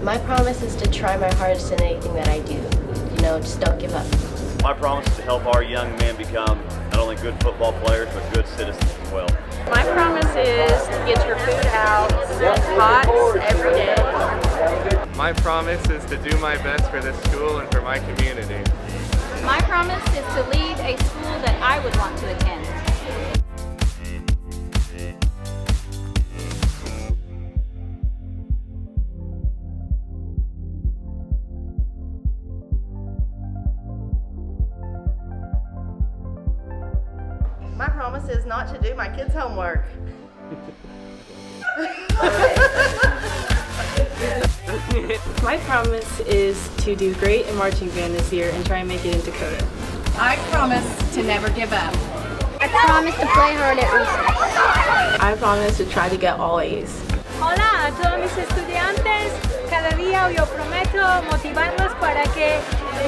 My promise is to try my hardest in anything that I do. You know, just don't give up. My promise is to help our young men become not only good football players, but good citizens as well. My promise is to get your food out hot every day. My promise is to do my best for this school and for my community. My promise is to lead a school that I would want to attend. My promise is not to do my kids' homework. My promise is to do great in marching band this year and try and make it in Dakota. I promise to never give up. I promise to play hard at recess. I promise to try to get all A's. Hola a todos mis estudiantes. Cada día yo prometo motivarlos para que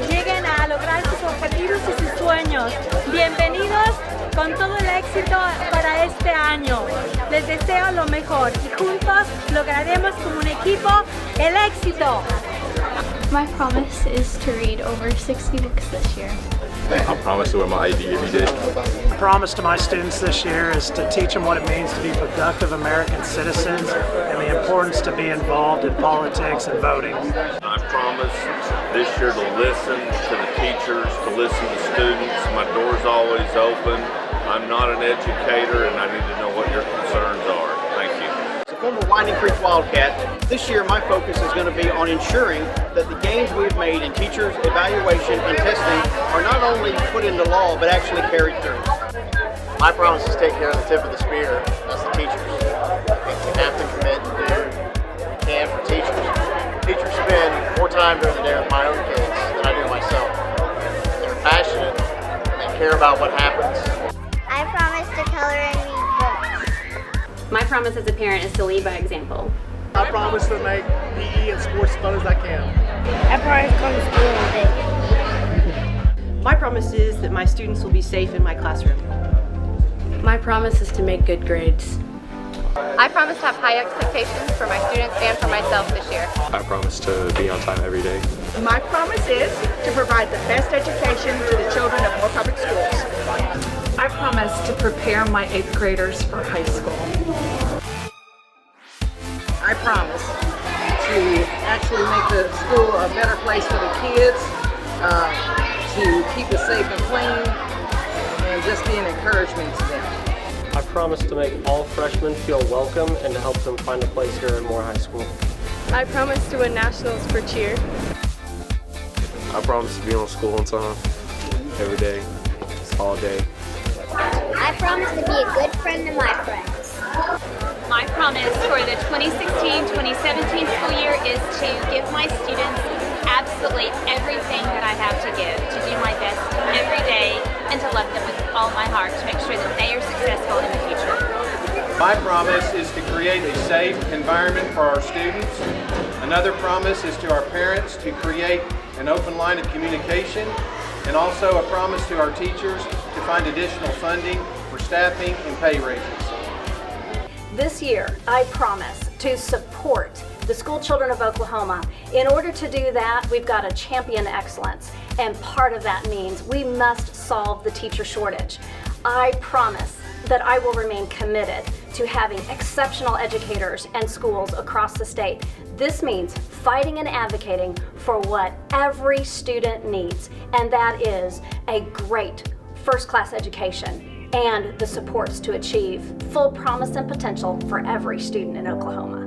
lleguen a lograr sus objetivos y sus sueños. Bienvenidos con todo el éxito para este año. Les deseo lo mejor y juntos lograremos como un equipo el éxito. My promise is to read over 60 books this year. I promise to wear my ID every day. My promise to my students this year is to teach them what it means to be productive American citizens and the importance to be involved in politics and voting. I promise this year to listen to the teachers, to listen to students. My door's always open. I'm not an educator and I need to know what your concerns are. Thank you. As a former Winding Creek Wildcat, this year my focus is going to be on ensuring that the gains we've made in teachers, evaluation, and testing are not only put into law, but actually carried through. My promise is to take care of the tip of the spear, that's the teachers. I think we have to commit and do what we can for teachers. Teachers spend more time during the day with my own kids than I do myself. They're passionate, they care about what happens. I promise to color and read books. My promise as a parent is to lead by example. I promise to make PE and sports as fun as I can. I promise to come to school and big. My promise is that my students will be safe in my classroom. My promise is to make good grades. I promise to have high expectations for my students and for myself this year. I promise to be on time every day. My promise is to provide the best education to the children of Moore Public Schools. I promise to prepare my 8th graders for high school. I promise to actually make the school a better place for the kids, to keep it safe and clean, and just be an encouragement to them. I promise to make all freshmen feel welcome and to help them find a place here at Moore High School. I promise to win nationals for cheer. I promise to be on school on time every day, all day. I promise to be a good friend to my friends. My promise for the 2016-2017 school year is to give my students absolutely everything that I have to give, to do my best every day, and to love them with all my heart to make sure that they are successful in the future. My promise is to create a safe environment for our students. Another promise is to our parents to create an open line of communication, and also a promise to our teachers to find additional funding for staffing and pay raises. This year, I promise to support the school children of Oklahoma. In order to do that, we've got to champion excellence, and part of that means we must solve the teacher shortage. I promise that I will remain committed to having exceptional educators and schools across the state. This means fighting and advocating for what every student needs, and that is a great first-class education and the supports to achieve full promise and potential for every student in Oklahoma.